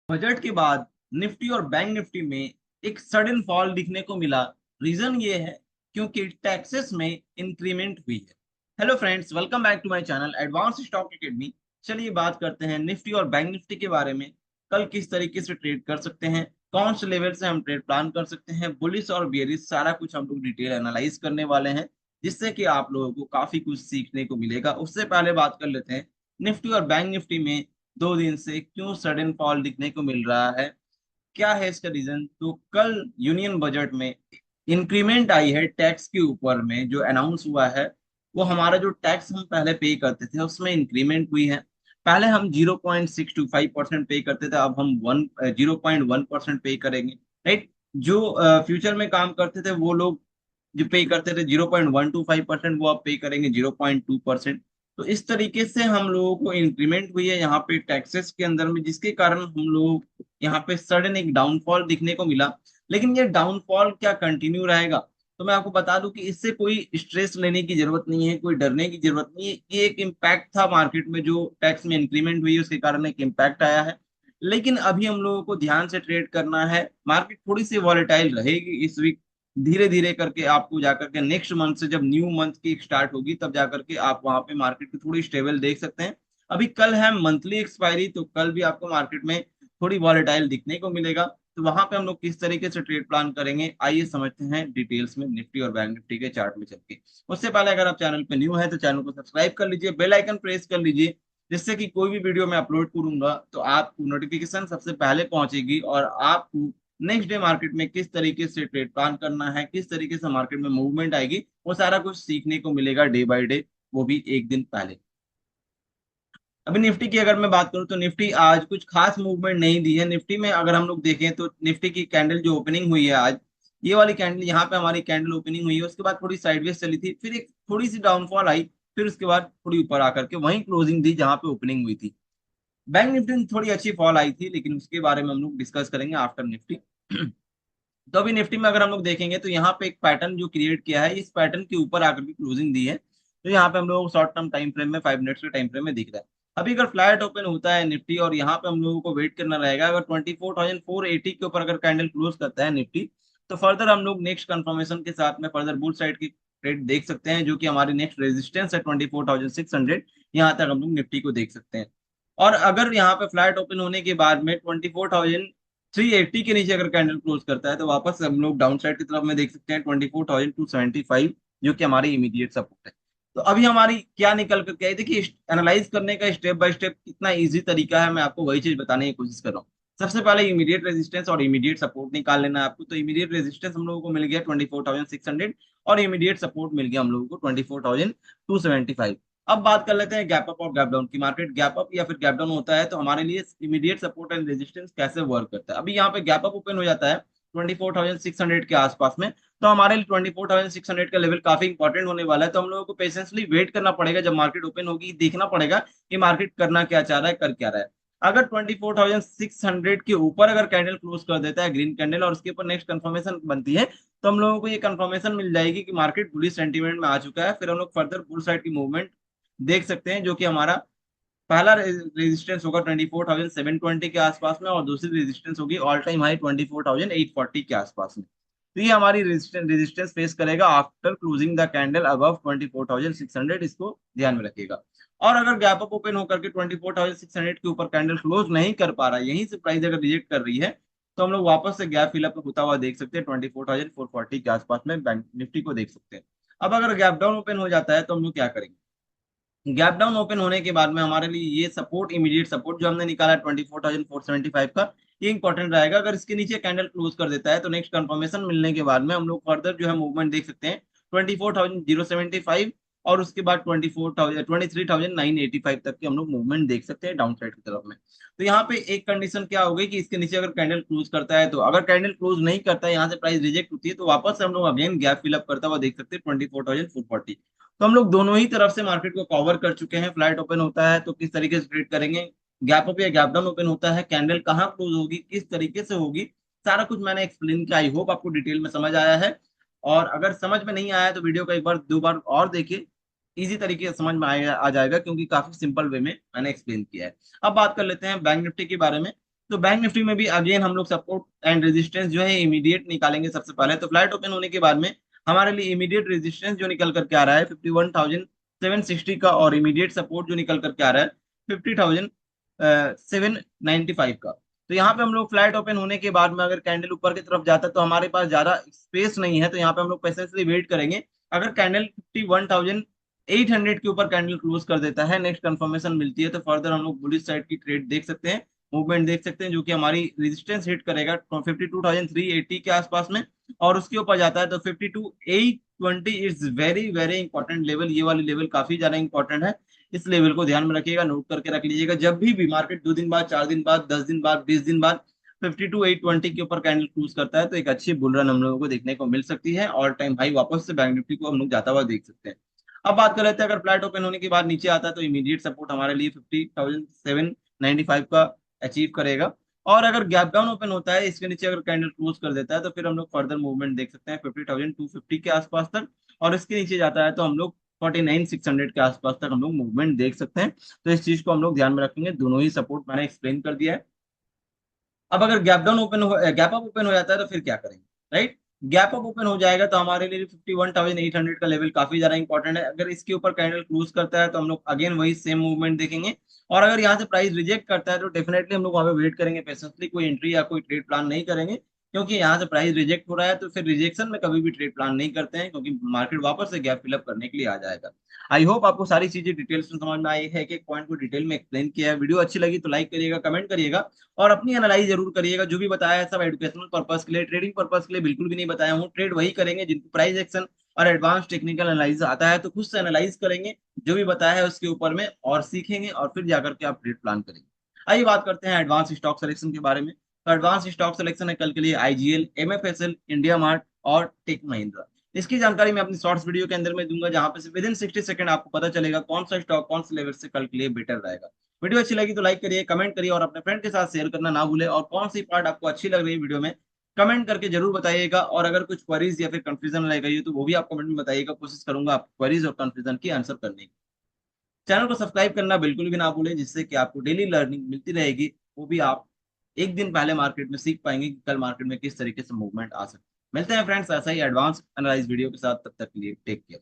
Budget के बाद Nifty और बैंक निफ्टी में एक सडन फॉल दिखने को मिला। रीजन ये है क्योंकि टैक्सेस में इंक्रीमेंट हुई है। Hello friends, welcome back to my channel advance stock academy. चलिए बात करते हैं निफ्टी और बैंक निफ्टी के बारे में। कल किस तरीके से ट्रेड कर सकते हैं, कौन से लेवल से हम ट्रेड प्लान कर सकते हैं, बुलिश और बियरिश, सारा कुछ हम लोग डिटेल एनालाइज करने वाले हैं, जिससे कि आप लोगों को काफी कुछ सीखने को मिलेगा। उससे पहले बात कर लेते हैं निफ्टी और बैंक निफ्टी में 2 दिन से क्यों सडन फॉल दिखने को मिल रहा है, क्या है इसका रीजन। तो कल यूनियन बजट में इंक्रीमेंट आई है टैक्स के ऊपर में, जो अनाउंस हुआ है वो हमारा जो टैक्स हम पहले पे करते थे उसमें इंक्रीमेंट हुई है। पहले हम 0.625% पे करते थे, अब हम 0.1% पे करेंगे। राइट। जो फ्यूचर में काम करते थे वो लोग जो पे करते थे 0.125%, वो अब पे करेंगे 0.2%। तो इस तरीके से हम लोगों को इंक्रीमेंट हुई है यहाँ पे टैक्सेस के अंदर में, जिसके कारण हम लोग यहाँ पे सडन एक डाउनफॉल दिखने को मिला। लेकिन ये डाउनफॉल क्या कंटिन्यू रहेगा? तो मैं आपको बता दूं कि इससे कोई स्ट्रेस लेने की जरूरत नहीं है, कोई डरने की जरूरत नहीं है। ये एक इम्पैक्ट था मार्केट में, जो टैक्स में इंक्रीमेंट हुई है उसके कारण एक इम्पैक्ट आया है। लेकिन अभी हम लोगों को ध्यान से ट्रेड करना है। मार्केट थोड़ी सी वॉलेटाइल रहेगी इस वीक। धीरे धीरे करके आपको जाकर के नेक्स्ट मंथ से, जब न्यू मंथ की स्टार्ट होगी, तब जाकर के आप वहां पे मार्केट की थोड़ी स्टेबल देख सकते हैं। अभी कल है मंथली एक्सपायरी, तो कल भी आपको मार्केट में थोड़ी वॉलेटाइल दिखने को मिलेगा। तो वहां पे हम लोग किस तरीके से ट्रेड प्लान करेंगे, आइए समझते हैं डिटेल्स में निफ्टी और बैंक निफ्टी के चार्ट में चल के। उससे पहले अगर आप चैनल पे न्यू है तो चैनल को सब्सक्राइब कर लीजिए, बेल आइकन प्रेस कर लीजिए, जिससे कि कोई भी वीडियो मैं अपलोड करूंगा तो आपको नोटिफिकेशन सबसे पहले पहुंचेगी और आपको नेक्स्ट डे मार्केट में किस तरीके से ट्रेड प्लान करना है, किस तरीके से मार्केट में मूवमेंट आएगी, वो सारा कुछ सीखने को मिलेगा डे बाय डे, वो भी एक दिन पहले। अभी निफ्टी की अगर मैं बात करूं तो निफ्टी आज कुछ खास मूवमेंट नहीं दी है। निफ्टी में अगर हम लोग देखें तो निफ्टी की कैंडल जो ओपनिंग हुई है आज, ये वाली कैंडल, यहाँ पे हमारी कैंडल ओपनिंग हुई है, उसके बाद थोड़ी साइडवेज चली थी, फिर एक थोड़ी सी डाउनफॉल आई, फिर उसके बाद थोड़ी ऊपर आकर के वहीं क्लोजिंग दी जहां पे ओपनिंग हुई थी। बैंक निफ्टी में थोड़ी अच्छी फॉल आई थी, लेकिन उसके बारे में हम लोग डिस्कस करेंगे आफ्टर निफ्टी। तो अभी निफ्टी में अगर हम लोग देखेंगे तो यहाँ पे एक पैटर्न जो क्रिएट किया है, इस पैटर्न के ऊपर आकर के क्लोजिंग दी है। तो यहाँ पे हम लोग शॉर्ट टर्म टाइम फ्रेम में 5 मिनट्स के टाइम फ्रेम में दिख रहा है। अभी अगर फ्लैट ओपन होता है निफ्टी और यहाँ पे हम लोगों को वेट करना रहेगा, अगर 24,480 के ऊपर अगर कैंडल क्लोज करता है निफ्टी, तो फर्दर हम लोग नेक्स्ट कंफर्मेशन के साथ में फर्दर बुल साइड की ट्रेड देख सकते हैं, जो कि हमारी नेक्स्ट रेजिस्टेंस है 24,600। यहाँ तक हम लोग निफ्टी को देख सकते हैं। और अगर यहाँ पे फ्लैट ओपन होने के बाद में 24,380 के नीचे अगर कैंडल क्लोज करता है, तो वापस हम लोग डाउन साइड की तरफ में देख सकते हैं 24,275, जो कि हमारी इमीडिएट सपोर्ट है। तो अभी हमारी क्या निकल करके आई, देखिए एनालाइज करने का स्टेप बाय स्टेप कितना इजी तरीका है, मैं आपको वही चीज बताने की कोशिश कर रहा हूँ। सबसे पहले इमीडिएट रेजिस्टेंस और इमीडिएट सपोर्ट निकाल लेना है आपको। तो इमीडिएट रेजिस्टेंस हम लोगों को मिल गया 24,600, और इमीडिएट सपोर्ट मिल गया हम लोगों को 24,275। अब बात कर लेते हैं गैप अप और गैप डाउन की। मार्केट गैप अप या फिर गैप डाउन होता है तो हमारे लिए इमीडिएट सपोर्ट एंड रेजिस्टेंस कैसे वर्क करता है। अभी यहाँ पे गैप अप ओपन हो जाता है 24,600 के आसपास में, तो हमारे लिए 24,600 का लेवल काफी इंपॉर्टेंट होने वाला है। तो हम लोगों को पेशेंसली वेट करना पड़ेगा, जब मार्केट ओपन होगी देखना पड़ेगा कि मार्केट करना क्या चाह रहा है, कर क्या रहा है। अगर 24,600 के ऊपर अगर कैंडल क्लोज कर देता है ग्रीन कैंडल, और उसके ऊपर नेक्स्ट कंफर्मेशन बनती है, तो हम लोगों को ये कंफर्मेशन मिल जाएगी कि मार्केट बुलिश सेंटीमेंट में आ चुका है। फिर हम लोग फर्दर बुल साइड की मूवमेंट देख सकते हैं, जो कि हमारा पहला रेजिस्टेंस होगा 24,720 के आसपास में, और दूसरी रेजिस्टेंस होगी ऑल टाइम हाई 24,840 के आसपास में। तो ये हमारी रेजिस्टेंस रेजिस्टेंस फेस करेगा after closing the candle above 24,600, इसको ध्यान में रखिएगा। और अगर गैप अप ओपन होकर के 24,600 के ऊपर कैंडल क्लोज नहीं कर पा रहा है, यहीं से प्राइस अगर रिजेक्ट कर रही है, तो हम लोग वापस से गैप फिलअप होता हुआ देख सकते हैं 24,440 के आसपास में बैंक निफ्टी को देख सकते हैं। अब अगर गैप डाउन ओपन हो जाता है तो हम लोग क्या करेंगे? गैप डाउन ओपन होने के बाद में हमारे लिए ये सपोर्ट, इमीडिएट सपोर्ट जो हमने निकाला है 24,475 का, ये इंपॉर्टेंट रहेगा। अगर इसके नीचे कैंडल क्लोज कर देता है तो नेक्स्ट कंफर्मेशन मिलने के बाद में हम लोग फर्दर जो है मूवमेंट देख सकते हैं 24,075, और उसके बाद 23,985 तक की हम लोग मूवमेंट देख सकते हैं डाउन साइड की तरफ में। तो यहाँ पे एक कंडीशन क्या हो गई कि इसके नीचे अगर कैंडल क्लोज करता है, तो अगर कैंडल क्लोज नहीं करता है, यहाँ से प्राइस रिजेक्ट होती है, तो वापस से हम लोग अगेन गैप फिलअप करता हुआ देख सकते हैं 24,440। तो हम लोग दोनों ही तरफ से मार्केट को कवर कर चुके हैं। फ्लैट ओपन होता है तो किस तरीके से ट्रेड करेंगे, गैप अप या गैप डाउन ओपन होता है कैंडल कहाँ क्लोज होगी, किस तरीके से होगी, सारा कुछ मैंने एक्सप्लेन किया। आई होप आपको डिटेल में समझ आया है। और अगर समझ में नहीं आया तो वीडियो को एक बार दो बार और देखिए, इजी तरीके से समझ में आ जाएगा, क्योंकि काफी सिंपल वे में मैंने एक्सप्लेन किया है। अब बात कर लेते हैं बैंक निफ्टी के बारे में। तो बैंक निफ्टी में भी अगेन हम लोग सपोर्ट एंड रेजिस्टेंस जो है इमीडिएट निकालेंगे सबसे पहले। तो फ्लैट ओपन होने के बाद में हमारे लिए इमीडिएट रेजिस्टेंस जो निकल करके आ रहा है 51,760 का, और इमीडिएट सपोर्ट जो निकल करके आ रहा है 50,795 का। तो यहाँ पे हम लोग फ्लैट ओपन होने के बाद में अगर कैंडल ऊपर की तरफ जाता है तो हमारे पास ज्यादा स्पेस नहीं है, तो यहाँ पे हम लोग पेशेंसली वेट करेंगे। अगर कैंडल 51,800 के ऊपर कैंडल क्लोज कर देता है, नेक्स्ट कंफर्मेशन मिलती है, तो फर्दर हम लोग बुलिश साइड की ट्रेड देख सकते हैं, मूवमेंट देख सकते हैं, जो कि हमारी रेजिस्टेंस हिट करेगा 52,380 के आसपास में, और उसके ऊपर जाता है तो 52,820 is very very important level. ये वाली लेवल काफी ज्यादा इंपॉर्टेंट है, इस लेवल को ध्यान में रखिएगा, नोट करके रख लीजिएगा। जब भी मार्केट 2 दिन बाद, 4 दिन बाद, 10 दिन बाद, 20 दिन बाद 52,820 के ऊपर कैंडल क्लोज करता है, तो एक अच्छी बुल रन हम लोगों को देखने को मिल सकती है। ऑल टाइम हाई वापस से बैंक निफ्टी को हम लोग जाता हुआ देख सकते हैं। अब बात कर लेते हैं, अगर फ्लैट ओपन होने के बाद नीचे आता है तो इमीडिएट सपोर्ट हमारे लिए 50,795 का अचीव करेगा। और अगर गैप डाउन ओपन होता है, इसके नीचे अगर कैंडल क्लोज कर देता है, तो फिर हम लोग फर्दर मूवमेंट देख सकते हैं 50,250 के आसपास तक, और इसके नीचे जाता है तो हम लोग 49,600 के आसपास तक हम लोग मूवमेंट देख सकते हैं। तो इस चीज को हम लोग ध्यान में रखेंगे, दोनों ही सपोर्ट मैंने एक्सप्लेन कर दिया है। अब अगर गैप अप ओपन हो जाता है तो फिर क्या करेंगे, राइट? गैप अप ओपन हो जाएगा तो हमारे लिए 51,800 का लेवल काफी ज्यादा इंपॉर्टेंट है। अगर इसके ऊपर कैंडल क्लोज करता है तो हम लोग अगेन वही सेम मूवमेंट देखेंगे, और अगर यहाँ से प्राइस रिजेक्ट करता है तो डेफिनेटली हम लोग वहां पे वेट करेंगे पेशेंटली, कोई एंट्री या कोई ट्रेड प्लान नहीं करेंगे, क्योंकि यहाँ से प्राइस रिजेक्ट हो रहा है। तो फिर रिजेक्शन में कभी भी ट्रेड प्लान नहीं करते हैं, क्योंकि मार्केट वापस से गैप फिलअप करने के लिए आ जाएगा। आई होप आपको सारी चीजें डिटेल्स में समझ में आई है, एक पॉइंट को डिटेल में एक्सप्लेन किया है। वीडियो अच्छी लगी तो लाइक करिएगा, कमेंट करिएगा, और अपनी एनालाइज जरूर करिएगा। जो भी बताया है सब एजुकेशनल पर्पस के लिए, ट्रेडिंग पर्पस के लिए बिल्कुल भी नहीं बताया हूँ। ट्रेड वही करेंगे जिनको प्राइस एक्शन और एडवांस टेक्निकल एनालिसिस आता है, तो खुद से एनालाइज करेंगे जो भी बताया है उसके ऊपर में, और सीखेंगे, और फिर जाकर के आप ट्रेड प्लान करेंगे। आइए बात करते हैं एडवांस स्टॉक सिलेक्शन के बारे में। तो एडवांस स्टॉक सिलेक्शन है कल के लिए आईजीएल, एमएफएसएल, इंडिया मार्ट और टेक महिंद्रा। इसकी जानकारी मैं अपनी शॉर्ट्स वीडियो के अंदर में दूंगा, जहां पे से विद इन 60 सेकंड आपको पता चलेगा कौन सा स्टॉक कौन से लेवल से कल के लिए बेटर रहेगा। वीडियो अच्छी लगी तो लाइक करिए, कमेंट करिए, और अपने फ्रेंड के साथ शेयर करना ना भूले। और कौन सी पार्ट आपको अच्छी लग रही है वीडियो में, कमेंट करके जरूर बताइएगा। और अगर कुछ क्वेरीज या फिर कंफ्यूजन रह गई हो तो वो भी आप कमेंट में बताइएगा, कोशिश करूंगा आप क्वेरीज और कंफ्यूजन की आंसर करने की। चैनल को सब्सक्राइब करना बिल्कुल भी ना भूलें, जिससे कि आपको डेली लर्निंग मिलती रहेगी, वो भी आप एक दिन पहले मार्केट में सीख पाएंगे कि कल मार्केट में किस तरीके से मूवमेंट आ सकती है। मिलते हैं फ्रेंड्स ऐसा ही एडवांस एनालाइज वीडियो के साथ, तब तक के लिए टेक केयर।